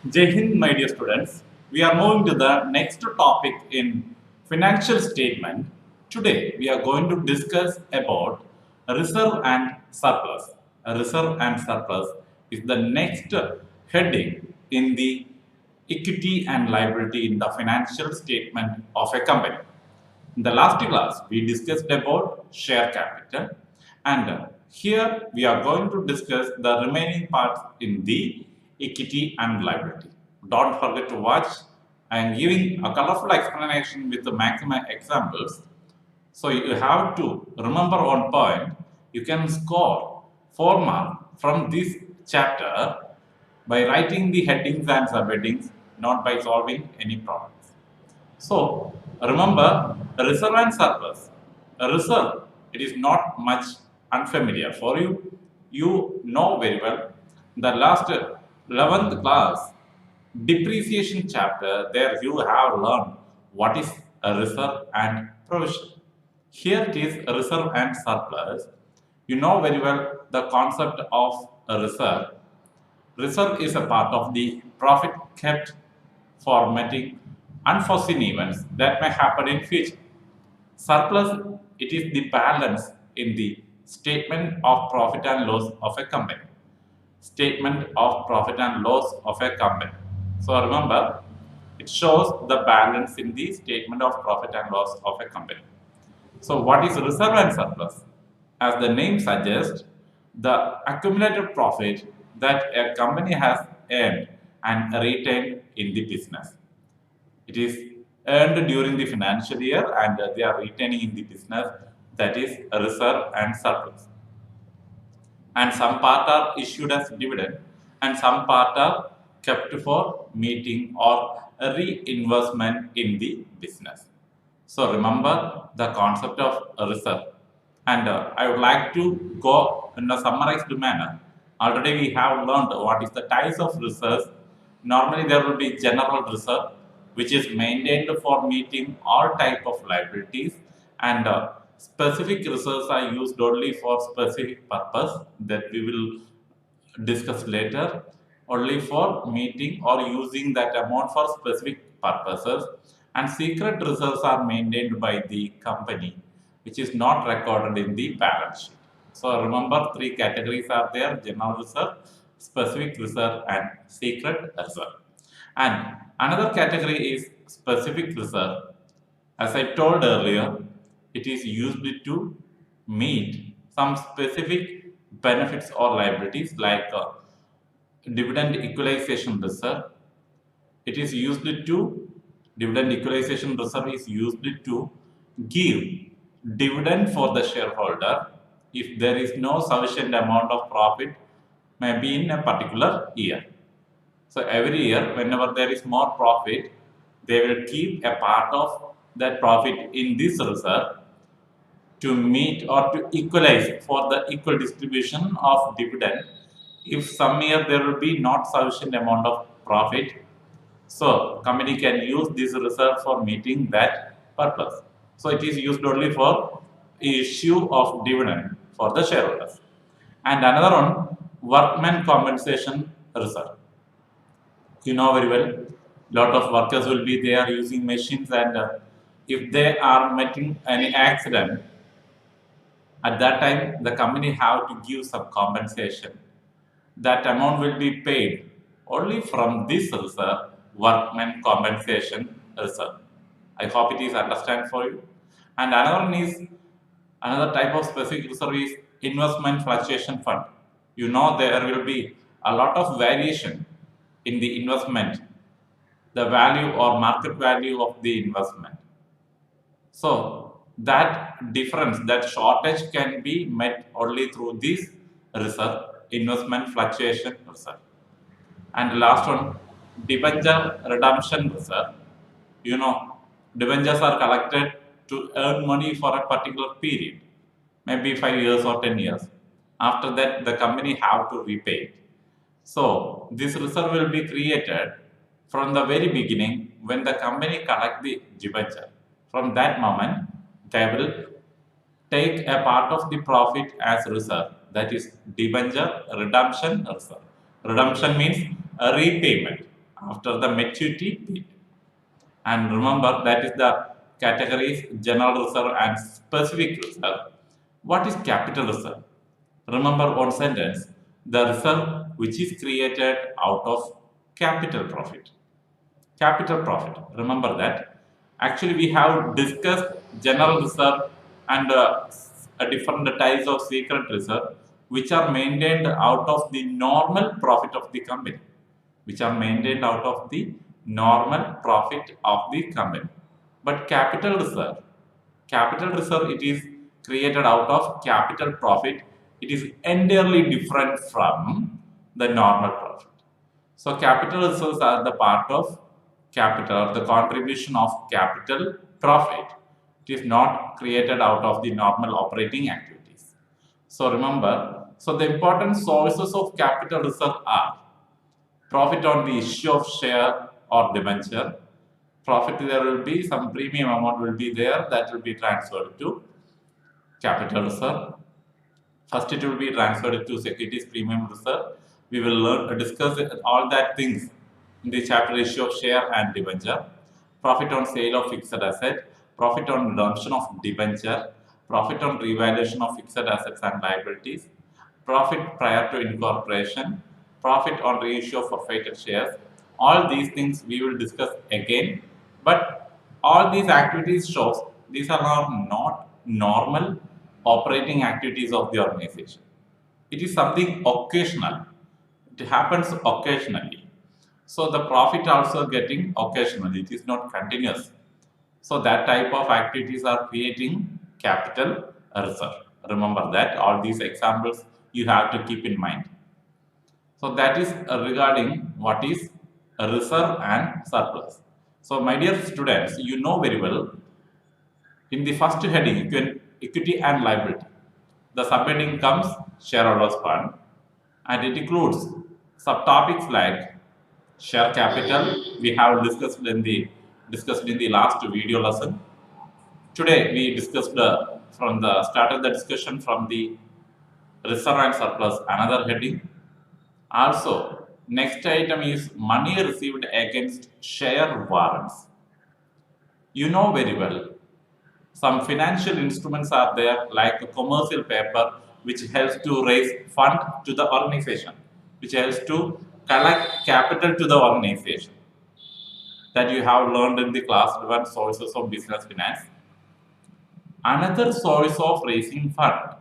Jai Hind, my dear students. We are moving to the next topic in financial statement. Today, we are going to discuss about reserve and surplus. A reserve and surplus is the next heading in the equity and liability in the financial statement of a company. In the last class, we discussed about share capital, and here we are going to discuss the remaining parts in the equity and liability. Don't forget to watch. I am giving a colorful explanation with the maximum examples. So you have to remember one point. You can score 4 marks from this chapter by writing the headings and subheadings, not by solving any problems. So remember, reserve and surplus. A reserve, it is not much unfamiliar for you. You know very well. The last 11th class depreciation chapter, there you have learned what is a reserve and provision. Here it is a reserve and surplus. You know very well the concept of a reserve. Reserve is a part of the profit kept for meeting unforeseen events that may happen in future. Surplus, it is the balance in the statement of profit and loss of a company. Statement of profit and loss of a company. So remember, it shows the balance in the statement of profit and loss of a company. So what is reserve and surplus? As the name suggests, the accumulated profit that a company has earned and retained in the business. It is earned during the financial year and they are retaining in the business, that is a reserve and surplus. And some part are issued as dividend and some part are kept for meeting or reinvestment in the business. So remember the concept of a reserve. And I would like to go in a summarized manner. Already we have learned what is the types of reserves. Normally there will be general reserve, which is maintained for meeting all type of liabilities, and specific reserves are used only for specific purpose that we will discuss later, only for meeting or using that amount for specific purposes, and secret reserves are maintained by the company, which is not recorded in the balance sheet. So remember, three categories are there: general reserve, specific reserve, and secret reserve. And another category is specific reserve. As I told earlier, it is used to meet some specific benefits or liabilities like dividend equalization reserve. It is used to dividend equalization reserve is used to give dividend for the shareholder if there is no sufficient amount of profit maybe in a particular year. So every year, whenever there is more profit, they will keep a part of that profit in this reserve to meet or to equalize for the equal distribution of dividend. If some year there will be not sufficient amount of profit, so company can use this reserve for meeting that purpose. So it is used only for issue of dividend for the shareholders. And another one, workman compensation reserve. You know very well, lot of workers will be there using machines, and if they are making any accident, at that time the company have to give some compensation. That amount will be paid only from this reserve, workman compensation reserve. I hope it is understand for you. And another one is, another type of specific reserve is investment fluctuation fund. You know there will be a lot of variation in the investment, the value or market value of the investment. So that difference, that shortage can be met only through this reserve, investment fluctuation reserve. And the last one, debenture redemption reserve. You know, debentures are collected to earn money for a particular period, maybe 5 years or 10 years. After that, the company have to repay it. So this reserve will be created from the very beginning when the company collect the debenture. From that moment, they will take a part of the profit as reserve. That is debenture redemption reserve. Redemption means a repayment. after the maturity period. And remember, that is the categories general reserve and specific reserve. What is capital reserve? Remember one sentence, the reserve which is created out of capital profit. Capital profit. Remember that. Actually, we have discussed general reserve and a different types of secret reserve which are maintained out of the normal profit of the company. Which are maintained out of the normal profit of the company. But capital reserve, it is created out of capital profit. It is entirely different from the normal profit. So capital reserves are the part of capital or the contribution of capital profit. It is not created out of the normal operating activities. So remember, so the important sources of capital reserve are profit on the issue of share or debenture. Profit, there will be some premium amount will be there that will be transferred to capital reserve. First, it will be transferred to securities premium reserve. We will discuss all that things in the chapter issue of share and debenture. Profit on sale of fixed asset, profit on redemption of debenture, profit on revaluation of fixed assets and liabilities, profit prior to incorporation, profit on reissue of forfeited shares. All these things we will discuss again. But all these activities shows these are not normal operating activities of the organization. It is something occasional. It happens occasionally. So the profit also getting occasionally. It is not continuous. So that type of activities are creating capital reserve. Remember that all these examples you have to keep in mind. So that is regarding what is a reserve and surplus. So my dear students, you know very well in the first heading equity and liability. The subheading comes shareholders fund and it includes subtopics like share capital. We have discussed in the last video lesson. Today we discussed from the start of the discussion from the reserve and surplus another heading. Also, next item is money received against share warrants. You know very well, some financial instruments are there like a commercial paper which helps to raise fund to the organization, which helps to collect capital to the organization. That you have learned in the class 1 sources of business finance. Another source of raising fund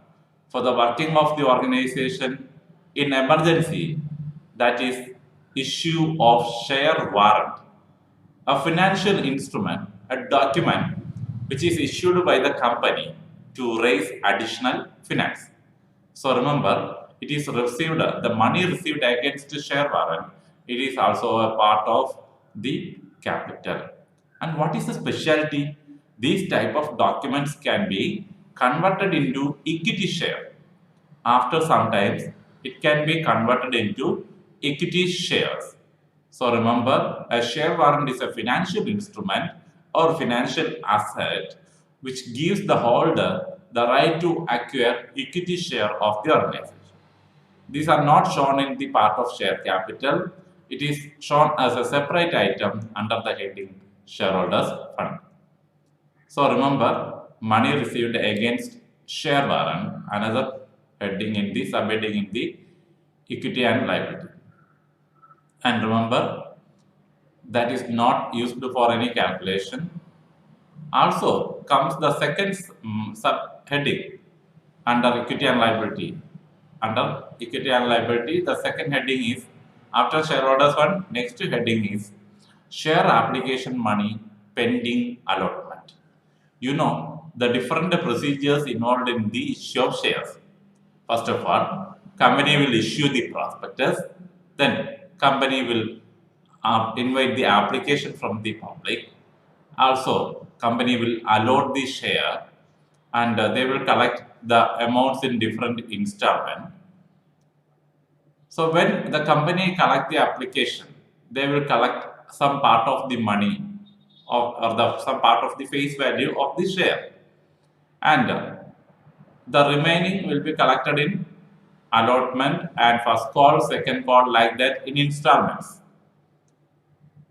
for the working of the organization in emergency, that is issue of share warrant, a financial instrument, a document which is issued by the company to raise additional finance. So remember, it is received, the money received against share warrant, it is also a part of the capital. And what is the specialty? These type of documents can be converted into equity share. After some times, it can be converted into equity shares. So remember, a share warrant is a financial instrument or financial asset which gives the holder the right to acquire equity share of the organization. These are not shown in the part of share capital. It is shown as a separate item under the heading shareholders fund. So remember, money received against share warrant, another heading in the subheading in the equity and liability. And remember, that is not used for any calculation. Also comes the second subheading under equity and liability. Under equity and liability, the second heading is after shareholders fund, next heading is share application money pending allotment. You know the different procedures involved in the issue of shares. First of all, company will issue the prospectus, then company will invite the application from the public. Also, company will allot the share and they will collect the amounts in different installment. So when the company collect the application, they will collect some part of the money or some part of the face value of the share, and the remaining will be collected in allotment and first call, second call, like that in installments.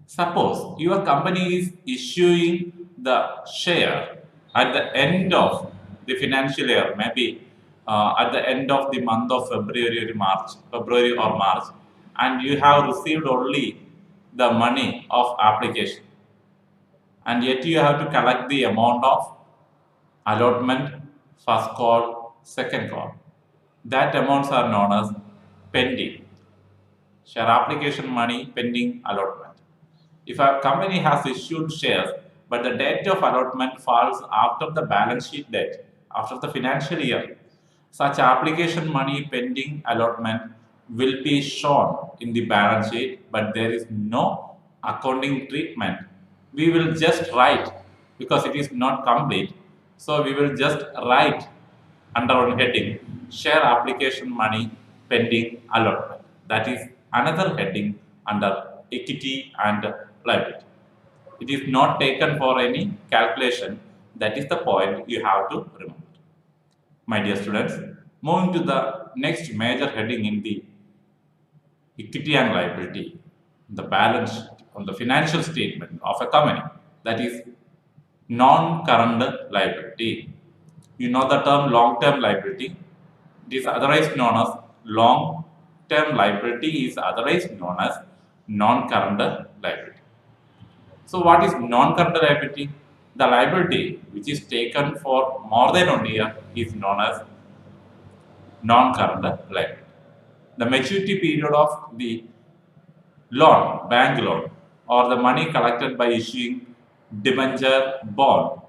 Suppose your company is issuing the share at the end of the financial year, maybe at the end of the month of February or March, and you have received only the money of application, and yet you have to collect the amount of allotment, first call, second call. That amounts are known as pending. Share application money pending allotment. If a company has issued shares, but the date of allotment falls after the balance sheet date, after the financial year, such application money pending allotment will be shown in the balance sheet, but there is no accounting treatment. We will just write because it is not complete. So we will just write under one heading share application money pending allotment. That is another heading under equity and liability. It is not taken for any calculation. That is the point you have to remember. My dear students, moving to the next major heading in the equity and liability, the balance sheet on the financial statement of a company, that is non-current liability. You know the term long-term liability. It is otherwise known as long-term liability is otherwise known as non-current liability. So what is non-current liability? The liability which is taken for more than 1 year is known as non-current liability. The maturity period of the loan, bank loan, or the money collected by issuing debenture bond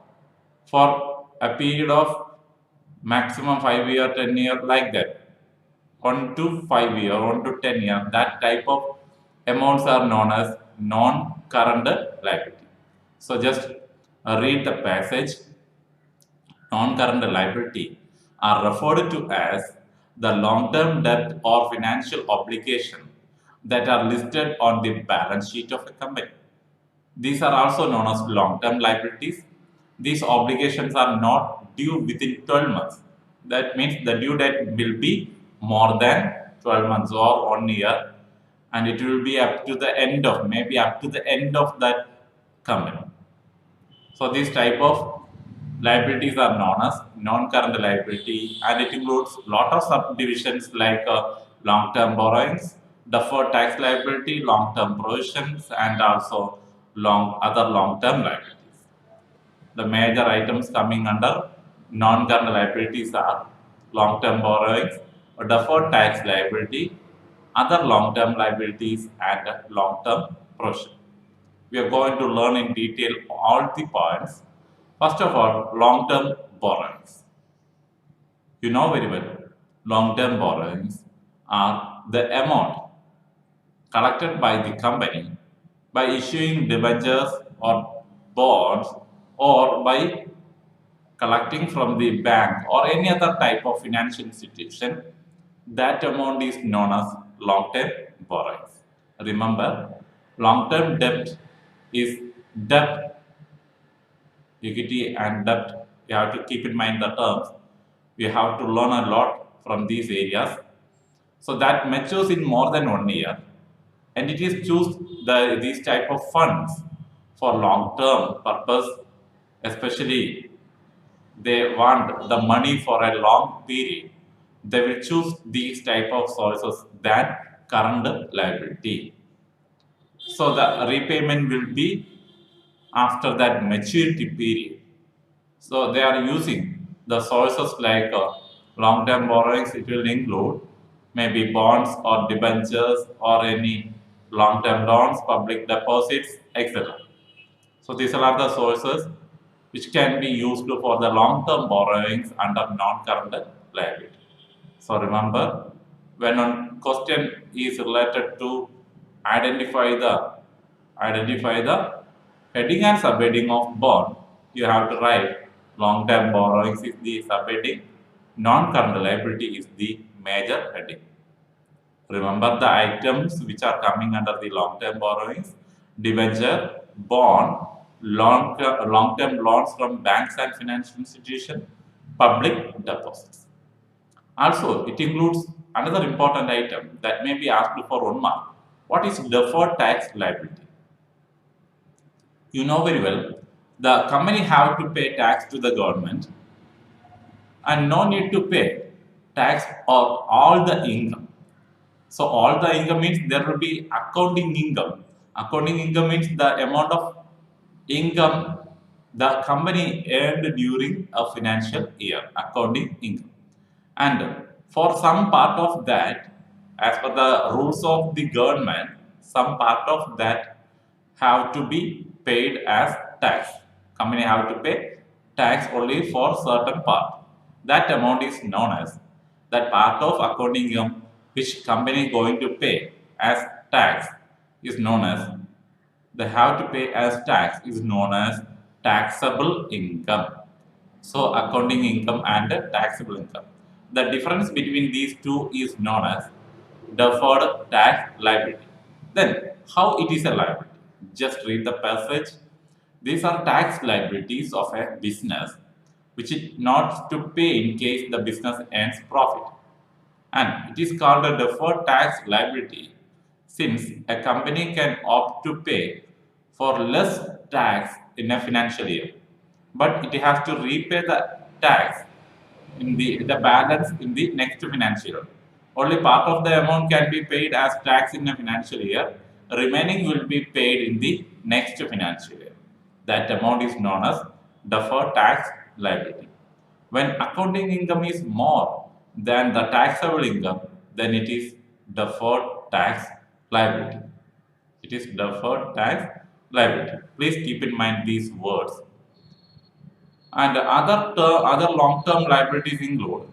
for a period of maximum 5 year, 10 year, like that. 1 to 5 year, 1 to 10 year, that type of amounts are known as non-current liability. So just read the passage. Non-current liability are referred to as the long-term debt or financial obligation that are listed on the balance sheet of a company. These are also known as long-term liabilities. These obligations are not due within 12 months. That means the due date will be more than 12 months or 1 year, and it will be up to the end of, maybe up to the end of that company. So these type of liabilities are known as non-current liability, and it includes lot of subdivisions like long-term borrowings, deferred tax liability, long-term provisions, and also other long-term liabilities. The major items coming under non-current liabilities are long-term borrowings, deferred tax liability, other long-term liabilities, and long-term provision. We are going to learn in detail all the points. First of all, long-term borrowings. You know very well, long-term borrowings are the amount collected by the company by issuing debentures or bonds, or by collecting from the bank or any other type of financial institution. That amount is known as long-term borrowings. Remember, long-term debt is debt, equity and debt. You have to keep in mind the terms. We have to learn a lot from these areas. So that matures in more than 1 year, and it is choose these type of funds for long-term purpose, especially they want the money for a long period. They will choose these type of sources than current liability. So the repayment will be after that maturity period. So they are using the sources like long-term borrowings. It will include maybe bonds or debentures or any long-term loans, public deposits, etc. So these are the sources which can be used for the long-term borrowings under non-current liability. So remember, when a question is related to identify the heading and subheading of bond, you have to write long-term borrowings is the subheading, non-current liability is the major heading. Remember the items which are coming under the long-term borrowings: debenture, bond, long-term loans from banks and financial institutions, public deposits. Also, it includes another important item that may be asked for 1 mark. What is deferred tax liability? You know very well, the company have to pay tax to the government and no need to pay tax on all the income. So all the income means there will be accounting income. Accounting income means the amount of income the company earned during a financial year, accounting income. And for some part of that, as per the rules of the government, some part of that have to be paid as tax. Company have to pay tax only for certain part. That amount is known as that part of accounting income which company is going to pay as tax is known as they have to pay as tax is known as taxable income. So accounting income and taxable income. The difference between these two is known as deferred tax liability. Then how it is a liability? Just read the passage. These are tax liabilities of a business which is not to pay in case the business earns profit. And it is called a deferred tax liability since a company can opt to pay for less tax in a financial year, but it has to repay the tax in the balance in the next financial year. Only part of the amount can be paid as tax in a financial year. Remaining will be paid in the next financial year. That amount is known as deferred tax liability. When accounting income is more than the taxable income, then it is deferred tax liability. It is deferred tax liability. Please keep in mind these words. And other long-term liabilities include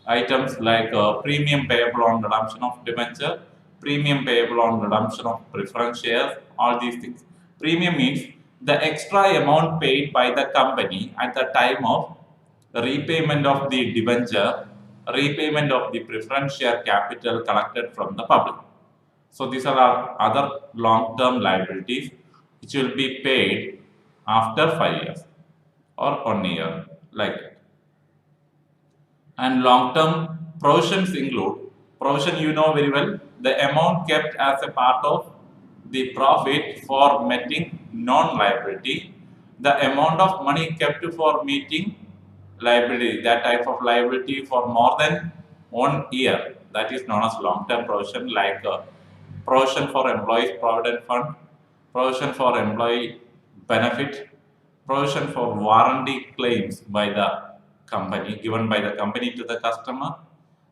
items like premium payable on redemption of debenture, premium payable on redemption of preference shares, all these things. Premium means the extra amount paid by the company at the time of repayment of the debenture, repayment of the preference share capital collected from the public. So these are our other long-term liabilities which will be paid after 5 years or 1 year, like that. And long-term provisions include provision you know very well, the amount kept as a part of the profit for meeting non-liability, the amount of money kept for meeting liability, that type of liability for more than 1 year, that is known as long-term provision, like provision for employees provident fund, provision for employee benefit, provision for warranty claims by the company, given by the company to the customer.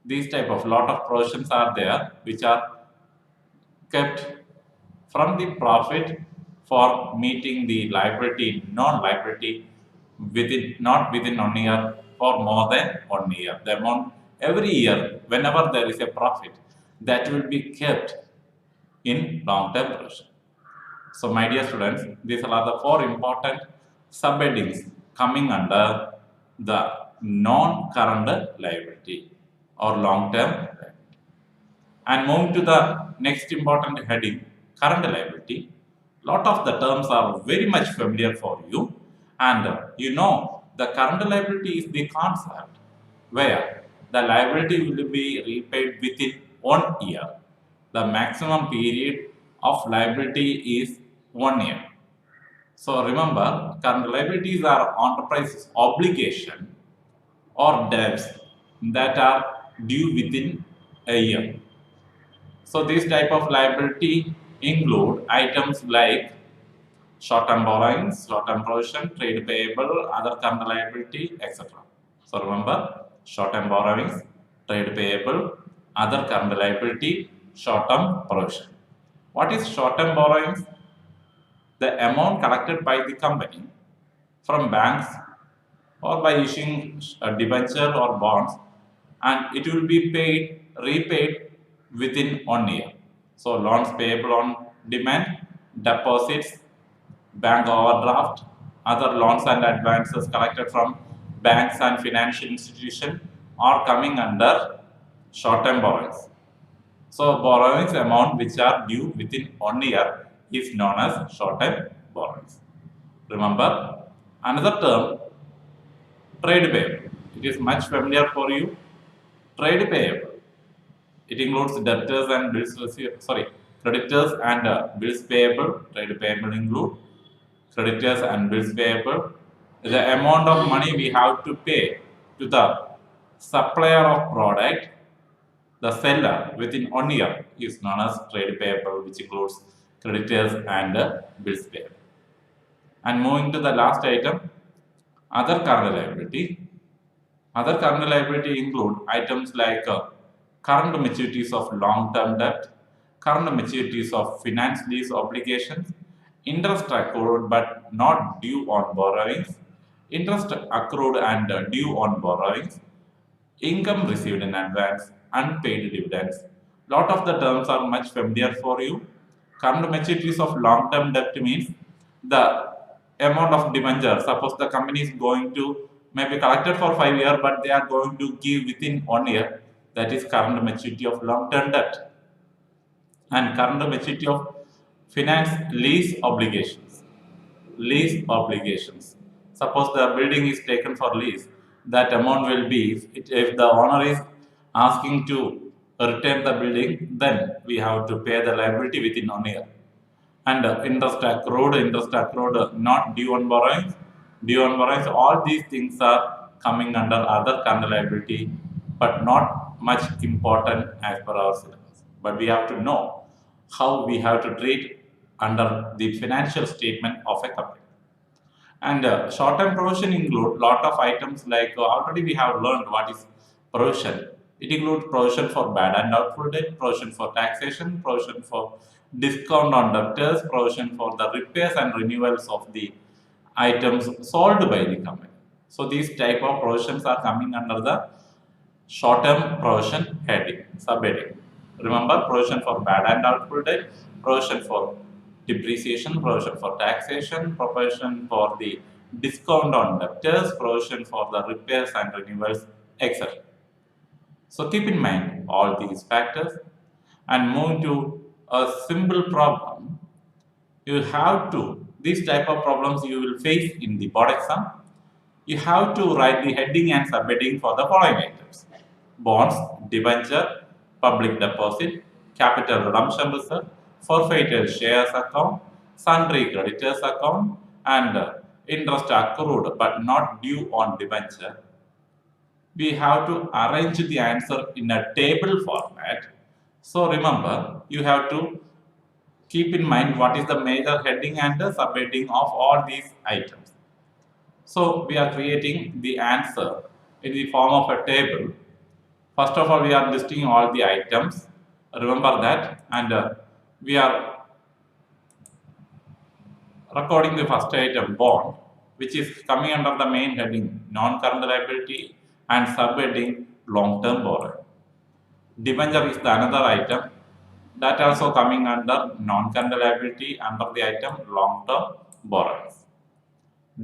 These type of lot of provisions are there which are kept from the profit for meeting the liability, non-liability within not within 1 year for more than 1 year. The amount every year, whenever there is a profit, that will be kept in long-term provision. So, my dear students, these are the four important subheadings coming under the non-current liability or long-term liability. And moving to the next important heading, current liability. Lot of the terms are very much familiar for you, and you know the current liability is the concept where the liability will be repaid within 1 year. The maximum period of liability is 1 year. So remember, current liabilities are enterprise's obligation or debts that are due within a year. So these type of liability include items like short-term borrowings, short-term provision, trade payable, other current liability, etc. So remember, short-term borrowings, trade payable, other current liability, short-term provision. What is short-term borrowings? The amount collected by the company from banks or by issuing a debenture or bonds, and it will be repaid within 1 year. So loans payable on demand, deposits, bank overdraft, other loans and advances collected from banks and financial institutions are coming under short-term borrowings. So borrowings amount which are due within 1 year is known as short-term borrowings. Remember, another term, trade payable. It is much familiar for you. Trade payable. It includes debtors and bills received. Sorry, creditors and bills payable. Trade payable include creditors and bills payable. The amount of money we have to pay to the supplier of product, the seller within 1 year is known as trade payable, which includes creditors and bills payable. And moving to the last item, other current liability. Other current liability include items like current maturities of long-term debt, current maturities of finance lease obligations, interest accrued but not due on borrowings, interest accrued and due on borrowings, income received in advance, unpaid dividends. Lot of the terms are much familiar for you. Current maturities of long-term debt means the amount of debenture. Suppose the company is going to maybe collected for 5 years, but they are going to give within 1 year. That is current maturity of long-term debt. And current maturity of finance lease obligations. Lease obligations. Suppose the building is taken for lease, that amount will be, if the owner is asking to retain the building, then we have to pay the liability within 1 year. And interest accrued, not due on borrowings, all these things are coming under other current liability, but not much important as per our syllabus. But we have to know how we have to treat under the financial statement of a company. And short-term provision include lot of items like already we have learned what is provision. It includes provision for bad and doubtful debt, provision for taxation, provision for discount on debtors, provision for the repairs and renewals of the items sold by the company. So these type of provisions are coming under the short-term provision heading, subheading. Remember, provision for bad and doubtful debt, provision for depreciation, provision for taxation, provision for the discount on debtors, provision for the repairs and renewals, etc. So keep in mind all these factors and move to a simple problem. You have to, these type of problems you will face in the board exam. You have to write the heading and subheading for the following items: bonds, debenture, public deposit, capital redemption reserve, forfeited shares account, sundry creditors account, and interest accrued but not due on debenture. We have to arrange the answer in a table format. So remember, you have to keep in mind what is the major heading and the subheading of all these items. So we are creating the answer in the form of a table. First of all, we are listing all the items. Remember that, and we are recording the first item, bond, which is coming under the main heading non-current liability and subheading long-term borrowing. Debenture is the another item that also coming under non-current liability under the item long-term borrowings.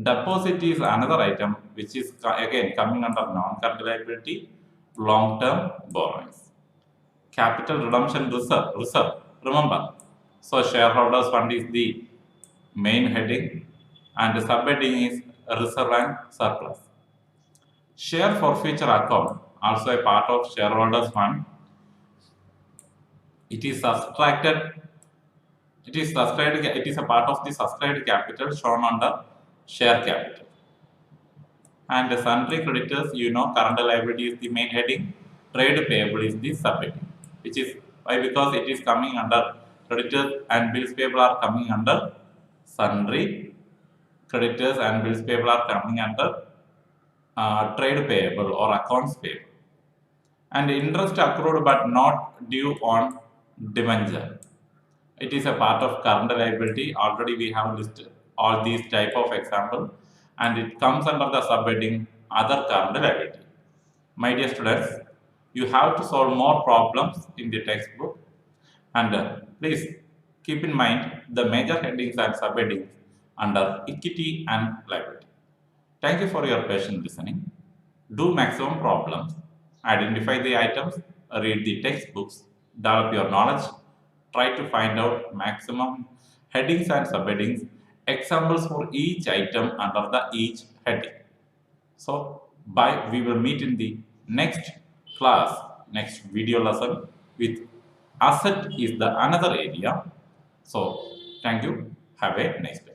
Deposit is another item which is again coming under non-current liability, long-term borrowings. Capital redemption reserve, remember. So shareholders fund is the main heading and the subheading is reserve and surplus. Share forfeiture account, also a part of shareholders fund. It is subtracted. It is a part of the subscribed capital shown under share capital. And the sundry creditors, you know, current liability is the main heading, trade payable is the subheading, which is why, because it is coming under creditors and bills payable are coming under sundry, creditors and bills payable are coming under trade payable or accounts payable. And interest accrued but not due on debenture. It is a part of current liability. Already we have listed all these type of example, and it comes under the subheading other current liability. My dear students, you have to solve more problems in the textbook, and please keep in mind the major headings and subheadings under equity and liability. Thank you for your patient listening. Do maximum problems, identify the items, read the textbooks, develop your knowledge, try to find out maximum headings and subheadings, examples for each item under the each heading. So, bye. We will meet in the next class, next video lesson with asset is the another area. So, thank you. Have a nice day.